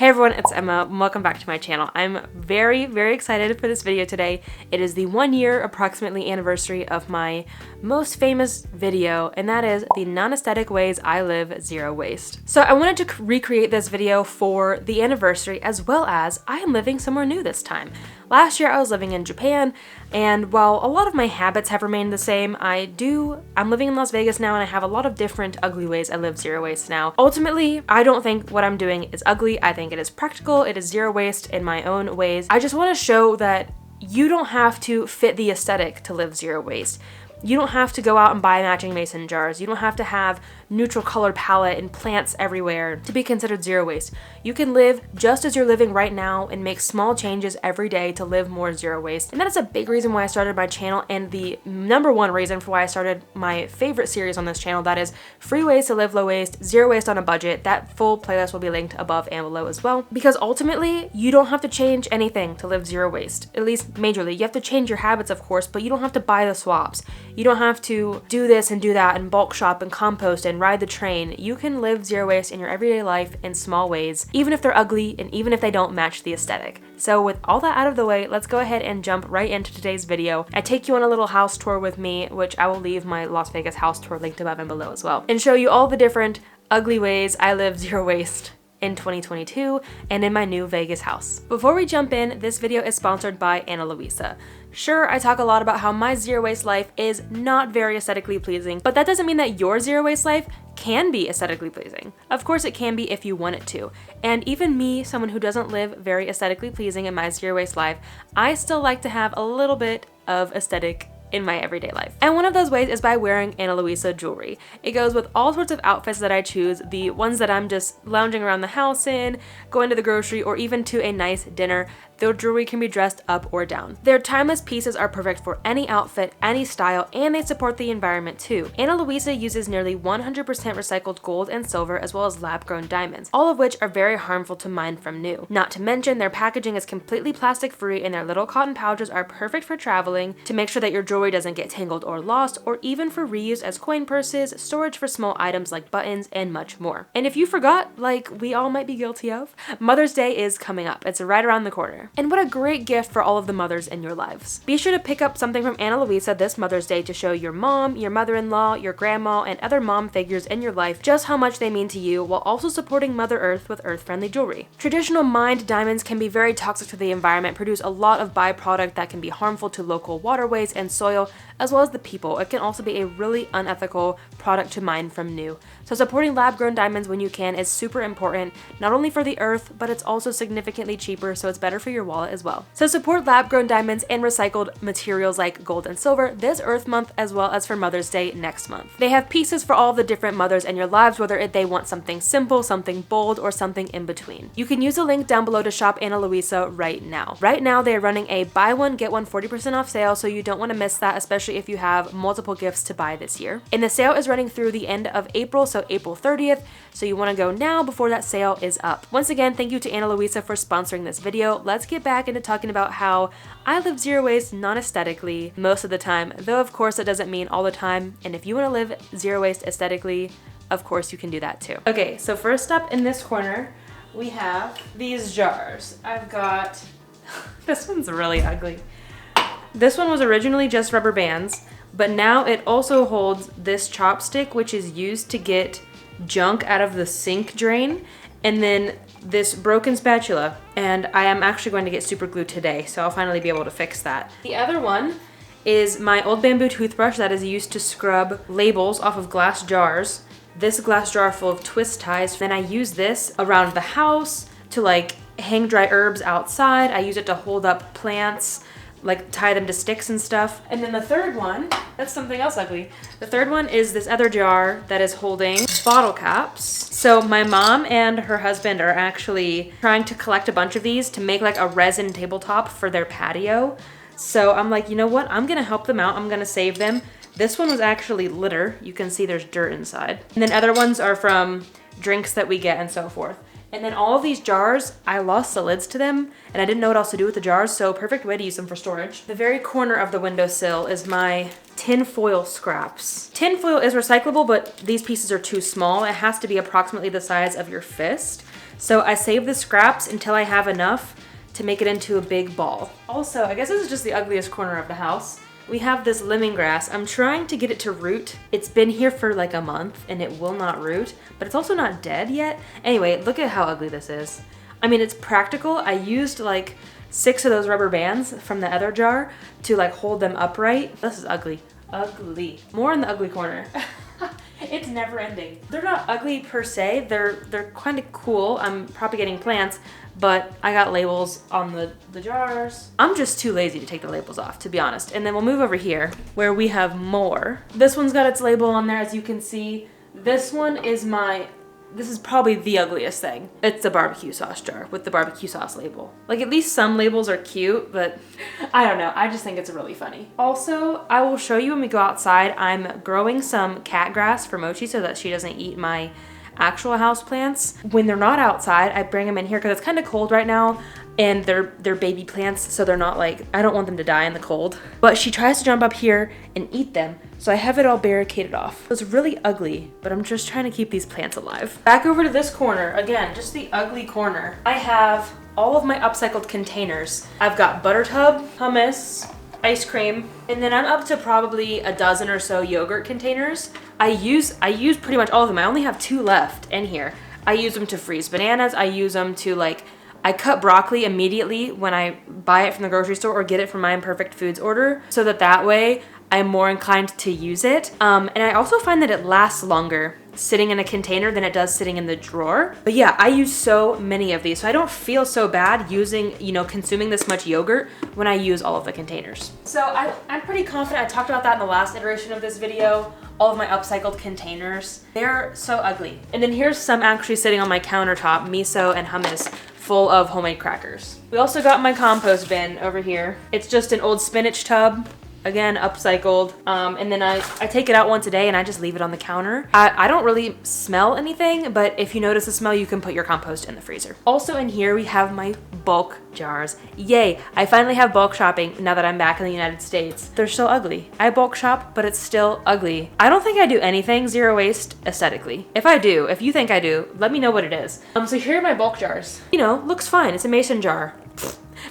Hey everyone, it's Emma. Welcome back to my channel. I'm very excited for this video today. It is the 1 year approximately anniversary of my most famous video, and that is the non-aesthetic ways I live zero waste. So I wanted to recreate this video for the anniversary, as well as I am living somewhere new this time. Last year I was living in Japan, and while a lot of my habits have remained the same, I'm living in Las Vegas now, and I have a lot of different ugly ways I live zero waste now. Ultimately, I don't think what I'm doing is ugly. I think it is practical. It is zero waste in my own ways. I just want to show that you don't have to fit the aesthetic to live zero waste. You don't have to go out and buy matching mason jars. You don't have to have neutral colored palette and plants everywhere to be considered zero waste. You can live just as you're living right now and make small changes every day to live more zero waste. And that is a big reason why I started my channel, and the number one reason for why I started my favorite series on this channel, that is free ways to live low waste, zero waste on a budget. That full playlist will be linked above and below as well. Because ultimately, you don't have to change anything to live zero waste, at least majorly. You have to change your habits, of course, but you don't have to buy the swaps. You don't have to do this and do that and bulk shop and compost and ride the train. You can live zero waste in your everyday life in small ways, even if they're ugly and even if they don't match the aesthetic. So with all that out of the way, let's go ahead and jump right into today's video. I take you on a little house tour with me, which I will leave my Las Vegas house tour linked above and below as well, and show you all the different ugly ways I live zero waste in 2022 and in my new Vegas house. Before we jump in, this video is sponsored by ANA LUISA. Sure, I talk a lot about how my zero waste life is not very aesthetically pleasing, but that doesn't mean that your zero waste life can be aesthetically pleasing. Of course it can be if you want it to. And even me, someone who doesn't live very aesthetically pleasing in my zero waste life, I still like to have a little bit of aesthetic in my everyday life. And one of those ways is by wearing ANA LUISA jewelry. It goes with all sorts of outfits that I choose, the ones that I'm just lounging around the house in, going to the grocery, or even to a nice dinner. Their jewelry can be dressed up or down. Their timeless pieces are perfect for any outfit, any style, and they support the environment too. ANA LUISA uses nearly 100% recycled gold and silver, as well as lab-grown diamonds, all of which are very harmful to mine from new. Not to mention, their packaging is completely plastic-free, and their little cotton pouches are perfect for traveling to make sure that your jewelry doesn't get tangled or lost, or even for reuse as coin purses, storage for small items like buttons, and much more. And if you forgot, like we all might be guilty of, Mother's Day is coming up. It's right around the corner. And what a great gift for all of the mothers in your lives. Be sure to pick up something from ANA LUISA this Mother's Day to show your mom, your mother-in-law, your grandma, and other mom figures in your life just how much they mean to you, while also supporting Mother Earth with earth-friendly jewelry. Traditional mined diamonds can be very toxic to the environment, produce a lot of byproduct that can be harmful to local waterways and soil, as well as the people. It can also be a really unethical product to mine from new. So supporting lab-grown diamonds when you can is super important, not only for the earth, but it's also significantly cheaper, so it's better for your wallet as well. So support lab-grown diamonds and recycled materials like gold and silver this Earth Month, as well as for Mother's Day next month. They have pieces for all the different mothers in your lives, whether they want something simple, something bold, or something in between. You can use the link down below to shop ANA LUISA right now. Right now, they are running a buy one, get one 40% off sale, so you don't want to miss that, especially if you have multiple gifts to buy this year. And the sale is running through the end of April, so April 30th, so you want to go now before that sale is up. Once again, thank you to ANA LUISA for sponsoring this video. Let's get back into talking about how I live zero waste non-aesthetically most of the time, though of course it doesn't mean all the time, and if you want to live zero waste aesthetically, of course you can do that too. Okay, so first up in this corner, we have these jars. I've got, this one's really ugly. This one was originally just rubber bands, but now it also holds this chopstick, which is used to get junk out of the sink drain, and then this broken spatula, and I am actually going to get super glue today, so I'll finally be able to fix that. The other one is my old bamboo toothbrush that is used to scrub labels off of glass jars. This glass jar full of twist ties. Then I use this around the house to like hang dry herbs outside. I use it to hold up plants, like tie them to sticks and stuff. And then the third one, that's something else ugly. The third one is this other jar that is holding bottle caps. So my mom and her husband are actually trying to collect a bunch of these to make like a resin tabletop for their patio. So I'm like, you know what? I'm gonna help them out. I'm gonna save them. This one was actually litter. You can see there's dirt inside. And then other ones are from drinks that we get and so forth. And then all of these jars, I lost the lids to them and I didn't know what else to do with the jars, so perfect way to use them for storage. The very corner of the windowsill is my tin foil scraps. Tin foil is recyclable, but these pieces are too small. It has to be approximately the size of your fist. So I save the scraps until I have enough to make it into a big ball. Also, I guess this is just the ugliest corner of the house. We have this lemongrass. I'm trying to get it to root. It's been here for like a month and it will not root, but it's also not dead yet. Anyway, look at how ugly this is. I mean, it's practical. I used like 6 of those rubber bands from the other jar to like hold them upright. This is ugly. Ugly. More in the ugly corner. It's never ending. They're not ugly per se. They're kind of cool. I'm propagating plants, but I got labels on the jars. I'm just too lazy to take the labels off, to be honest. And then we'll move over here where we have more. This one's got its label on there, as you can see. This one is this is probably the ugliest thing. It's a barbecue sauce jar with the barbecue sauce label. Like, at least some labels are cute, but I don't know. I just think it's really funny. Also, I will show you when we go outside, I'm growing some cat grass for Mochi so that she doesn't eat my actual house plants. When they're not outside, I bring them in here because it's kind of cold right now and they're baby plants, so they're not like, I don't want them to die in the cold. But she tries to jump up here and eat them, so I have it all barricaded off. It's really ugly, but I'm just trying to keep these plants alive. Back over to this corner, again, just the ugly corner. I have all of my upcycled containers. I've got butter tub, hummus, ice cream, and then I'm up to probably a dozen or so yogurt containers. I use pretty much all of them. I only have 2 left in here. I use them to freeze bananas. I use them to like, I cut broccoli immediately when I buy it from the grocery store or get it from my Imperfect Foods order, so that way I'm more inclined to use it. And I also find that it lasts longer sitting in a container than it does sitting in the drawer. But yeah, I use so many of these, so I don't feel so bad using, consuming this much yogurt when I use all of the containers. So I'm pretty confident. I talked about that in the last iteration of this video. All of my upcycled containers. They're so ugly. And then here's some actually sitting on my countertop, miso and hummus, full of homemade crackers. We also got my compost bin over here. It's just an old spinach tub. Again, upcycled. And then I take it out once a day and I just leave it on the counter. I don't really smell anything, but if you notice a smell, you can put your compost in the freezer. Also in here, we have my bulk jars. Yay, I finally have bulk shopping now that I'm back in the United States. They're still ugly. I bulk shop, but it's still ugly. I don't think I do anything zero waste aesthetically. If I do, if you think I do, let me know what it is. So here are my bulk jars. Looks fine. It's a mason jar.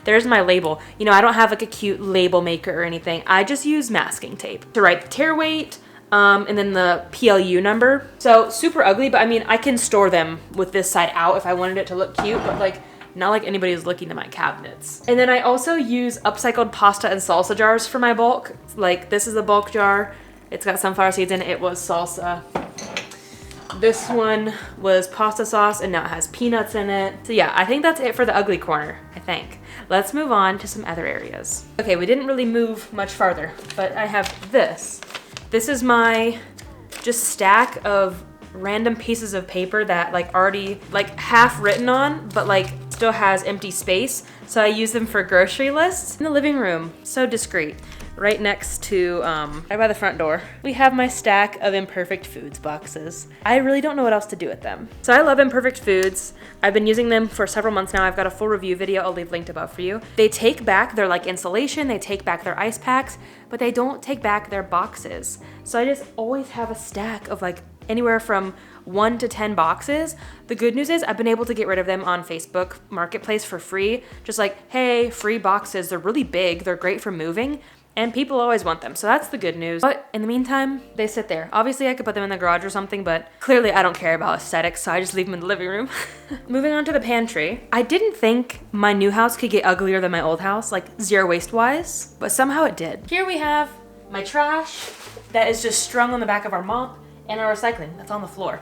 There's my label. I don't have like a cute label maker or anything. I just use masking tape to write the tear weight, and then the PLU number. So super ugly, but I mean, I can store them with this side out if I wanted it to look cute, but like, not like anybody's looking at my cabinets. And then I also use upcycled pasta and salsa jars for my bulk. Like, this is a bulk jar. It's got sunflower seeds in it. It was salsa. This one was pasta sauce and now it has peanuts in it. So yeah, I think that's it for the ugly corner, I think. Let's move on to some other areas. Okay, we didn't really move much farther, but I have this. This is my just stack of random pieces of paper that like already like half written on, but like still has empty space. So I use them for grocery lists. In the living room, so discreet. Right next to, right by the front door, we have my stack of Imperfect Foods boxes. I really don't know what else to do with them. So I love Imperfect Foods. I've been using them for several months now. I've got a full review video I'll leave linked above for you. They take back their like insulation, they take back their ice packs, but they don't take back their boxes. So I just always have a stack of like anywhere from 1 to 10 boxes. The good news is I've been able to get rid of them on Facebook Marketplace for free. Just like, hey, free boxes. They're really big. They're great for moving. And people always want them, so that's the good news. But in the meantime, they sit there. Obviously, I could put them in the garage or something, but clearly I don't care about aesthetics, so I just leave them in the living room. Moving on to the pantry. I didn't think my new house could get uglier than my old house, like zero waste-wise, but somehow it did. Here we have my trash that is just strung on the back of our mop and our recycling that's on the floor.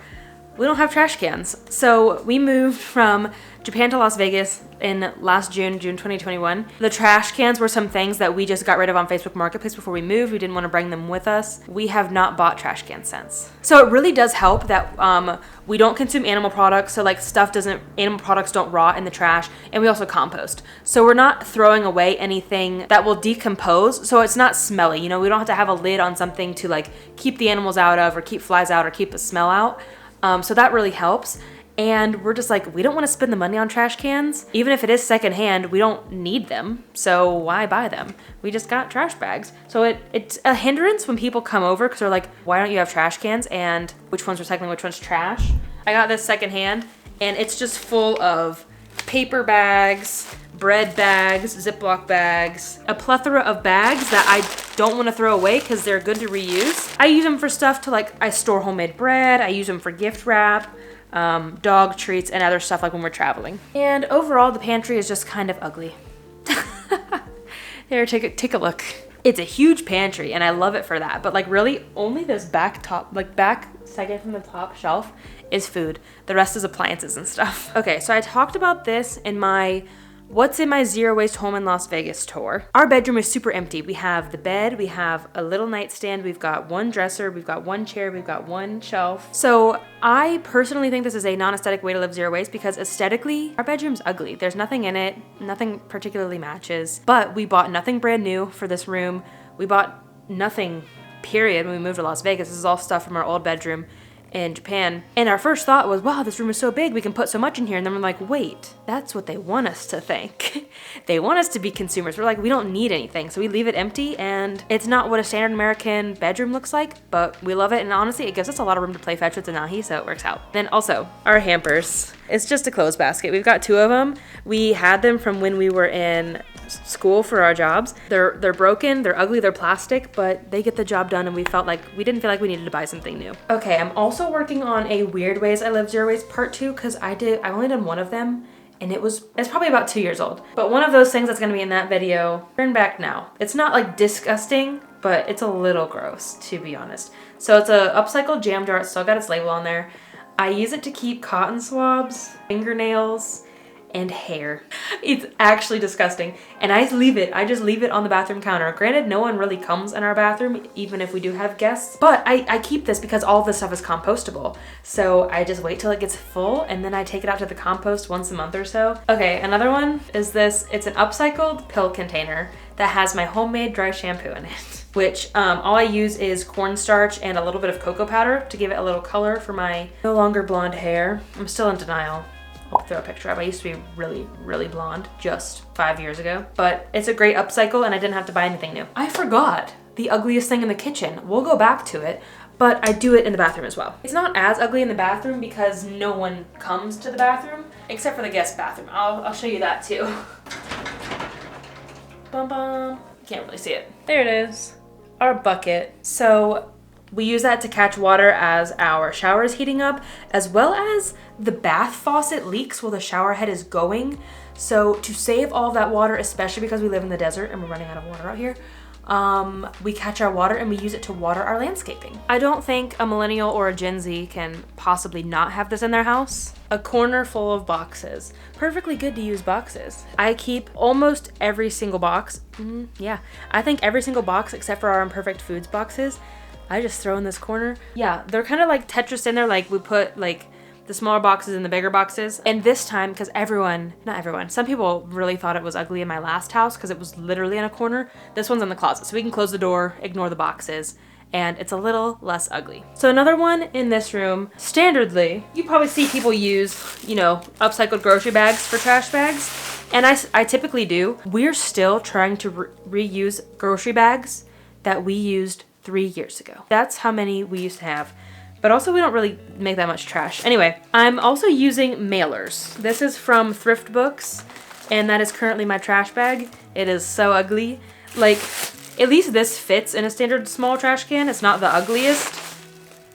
We don't have trash cans. So we moved from Japan to Las Vegas in last June 2021. The trash cans were some things that we just got rid of on Facebook Marketplace before we moved. We didn't want to bring them with us. We have not bought trash cans since. So it really does help that we don't consume animal products. So like animal products don't rot in the trash, and we also compost. So we're not throwing away anything that will decompose. So it's not smelly. We don't have to have a lid on something to like keep the animals out of or keep flies out or keep the smell out. So that really helps. And we're just like, we don't want to spend the money on trash cans. Even if it is secondhand, we don't need them. So why buy them? We just got trash bags. So it's a hindrance when people come over because they're like, why don't you have trash cans? And which one's recycling, which one's trash? I got this secondhand And it's just full of paper bags, bread bags, Ziploc bags, a plethora of bags that I don't want to throw away because they're good to reuse. I use them for stuff to like, I store homemade bread, I use them for gift wrap, dog treats, and other stuff like when we're traveling. And overall, the pantry is just kind of ugly. There, take a look. It's a huge pantry and I love it for that, but like really only this back second from the top shelf is food. The rest is appliances and stuff. Okay, so I talked about this in my What's in my Zero Waste Home in Las Vegas tour. Our bedroom is super empty. We have the bed, we have a little nightstand, we've got one dresser, we've got one chair, we've got one shelf. So I personally think this is a non-aesthetic way to live zero waste because aesthetically, our bedroom's ugly. There's nothing in it, nothing particularly matches, but we bought nothing brand new for this room. We bought nothing, period, when we moved to Las Vegas. This is all stuff from our old bedroom in Japan. And our first thought was, wow, this room is so big, we can put so much in here. And then we're like, wait, that's what they want us to think. They want us to be consumers. We're like, we don't need anything. So we leave it empty, and it's not what a standard American bedroom looks like, but we love it. And honestly, it gives us a lot of room to play fetch with Anahi, so it works out. Then also, our hampers. It's just a clothes basket. We've got 2 of them. We had them from when we were in school for our jobs. They're broken, they're ugly, they're plastic, but they get the job done, and we didn't feel like we needed to buy something new. Okay, I'm also working on a Weird Ways I Live Zero Waste part 2 because I've only done one of them, and it's probably about 2 years old. But one of those things that's gonna be in that video, turn back now. It's not like disgusting, but it's a little gross, to be honest. So it's a upcycled jam jar. It's still got its label on there. I use it to keep cotton swabs, fingernails, and hair. It's actually disgusting. And I just leave it on the bathroom counter. Granted, no one really comes in our bathroom, even if we do have guests, but I keep this because all of this stuff is compostable. So I just wait till it gets full, and then I take it out to the compost once a month or so. Okay, another one is this. It's an upcycled pill container that has my homemade dry shampoo in it, which all I use is cornstarch and a little bit of cocoa powder to give it a little color for my no longer blonde hair. I'm still in denial. I'll throw a picture up. I used to be really, really blonde just 5 years ago, but it's a great upcycle and I didn't have to buy anything new. I forgot the ugliest thing in the kitchen. We'll go back to it, but I do it in the bathroom as well. It's not as ugly in the bathroom because no one comes to the bathroom, except for the guest bathroom. I'll show you that too. Bum bum. Can't really see it. There it is. Our bucket. So we use that to catch water as our shower is heating up, as well as the bath faucet leaks while the shower head is going. So to save all of that water, especially because we live in the desert and we're running out of water out here, we catch our water and we use it to water our landscaping. I don't think a millennial or a Gen Z can possibly not have this in their house. A corner full of boxes. Perfectly good to use boxes. I keep almost every single box. Yeah, I think every single box except for our Imperfect Foods boxes, I just throw in this corner. Yeah, they're kind of like Tetris in there. Like we put like the smaller boxes in the bigger boxes. And this time, because not everyone, some people really thought it was ugly in my last house because it was literally in a corner. This one's in the closet, so we can close the door, ignore the boxes, and it's a little less ugly. So another one in this room, standardly, you probably see people use, upcycled grocery bags for trash bags. And I typically do. We're still trying to reuse grocery bags that we used 3 years ago. That's how many we used to have. But also we don't really make that much trash. Anyway, I'm also using mailers. This is from Thrift Books, and that is currently my trash bag. It is so ugly. Like, at least this fits in a standard small trash can. It's not the ugliest.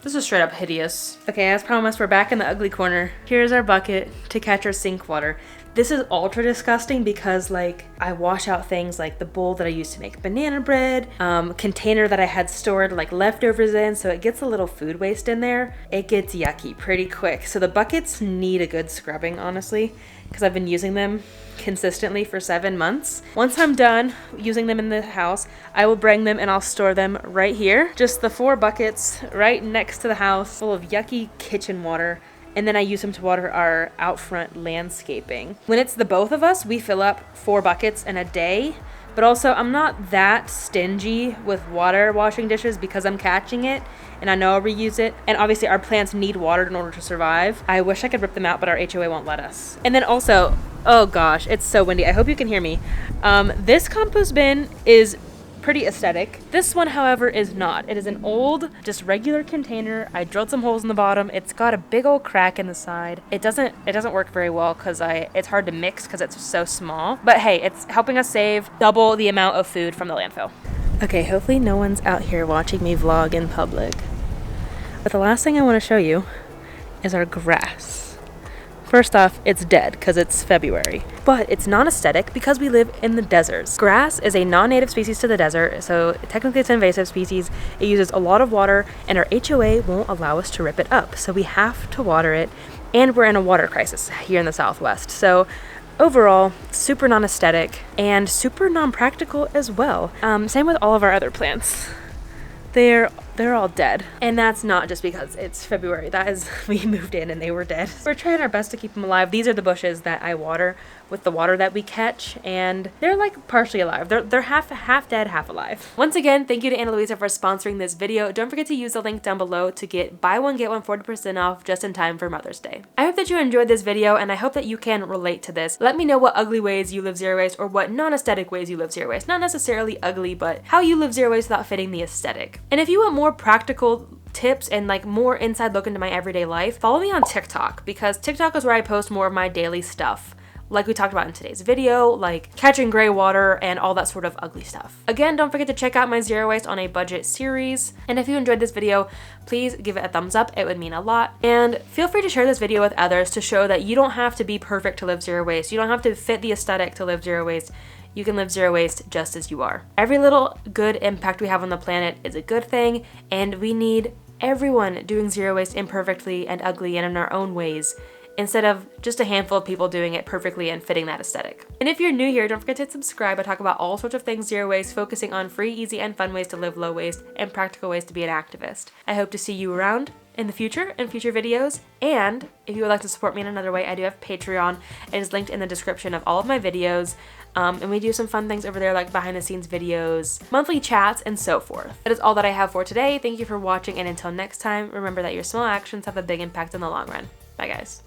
This is straight up hideous. Okay, as promised, we're back in the ugly corner. Here's our bucket to catch our sink water. This is ultra disgusting because I wash out things like the bowl that I used to make banana bread, container that I had stored leftovers in, so it gets a little food waste in there. It gets yucky pretty quick. So the buckets need a good scrubbing, honestly, because I've been using them consistently for 7 months. Once I'm done using them in the house, I will bring them and I'll store them right here. Just the 4 buckets right next to the house full of yucky kitchen water. And then I use them to water our out front landscaping. When it's the both of us, we fill up 4 buckets in a day. But also, I'm not that stingy with water washing dishes because I'm catching it and I know I'll reuse it. And obviously our plants need water in order to survive. I wish I could rip them out, but our HOA won't let us. And then also, oh gosh, it's so windy. I hope you can hear me. This compost bin is pretty aesthetic. This one, however, is not. It is an old, just regular container. I drilled some holes in the bottom. It's got a big old crack in the side. It doesn't work very well because it's hard to mix because it's so small. But hey, it's helping us save double the amount of food from the landfill. Okay, hopefully no one's out here watching me vlog in public. But the last thing I want to show you is our grass. First off, it's dead because it's February, but it's non-aesthetic because we live in the deserts. Grass is a non-native species to the desert, so technically it's an invasive species. It uses a lot of water and our HOA won't allow us to rip it up, so we have to water it, and we're in a water crisis here in the Southwest. So overall, super non-aesthetic and super non-practical as well. Same with all of our other plants. They're all dead. And that's not just because it's February. That is, we moved in and they were dead. We're trying our best to keep them alive. These are the bushes that I water with the water that we catch, and they're like partially alive. They're half dead, half alive. Once again, thank you to ANA LUISA for sponsoring this video. Don't forget to use the link down below to get buy one, get one 40% off just in time for Mother's Day. I hope that you enjoyed this video, and I hope that you can relate to this. Let me know what ugly ways you live zero waste or what non-aesthetic ways you live zero waste. Not necessarily ugly, but how you live zero waste without fitting the aesthetic. And if you want more practical tips and like more inside look into my everyday life, follow me on TikTok, because TikTok is where I post more of my daily stuff, like we talked about in today's video, like catching gray water and all that sort of ugly stuff. Again, don't forget to check out my Zero Waste on a Budget series, and if you enjoyed this video, please give it a thumbs up. It would mean a lot. And feel free to share this video with others to show that you don't have to be perfect to live zero waste. You don't have to fit the aesthetic to live zero waste. You can live zero waste just as you are. Every little good impact we have on the planet is a good thing, and we need everyone doing zero waste imperfectly and ugly and in our own ways, instead of just a handful of people doing it perfectly and fitting that aesthetic. And if you're new here, don't forget to subscribe. I talk about all sorts of things zero waste, focusing on free, easy, and fun ways to live low waste and practical ways to be an activist. I hope to see you around in the future, in future videos. And if you would like to support me in another way, I do have Patreon. It is linked in the description of all of my videos. And we do some fun things over there, like behind the scenes videos, monthly chats, and so forth. That is all that I have for today. Thank you for watching, and until next time, remember that your small actions have a big impact in the long run. Bye, guys.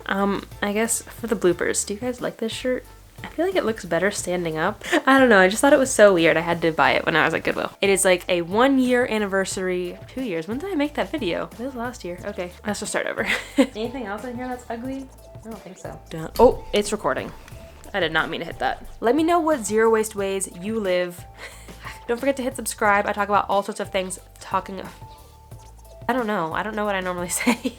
I guess for the bloopers, do you guys like this shirt? I feel like it looks better standing up. I don't know, I just thought it was so weird. I had to buy it when I was at Goodwill. It is like a 1 year anniversary, 2 years. When did I make that video? It was last year. Okay, let's just start over. Anything else in here that's ugly? I don't think so. Oh, it's recording. I did not mean to hit that. Let me know what zero waste ways you live. Don't forget to hit subscribe. I talk about all sorts of things I don't know what I normally say.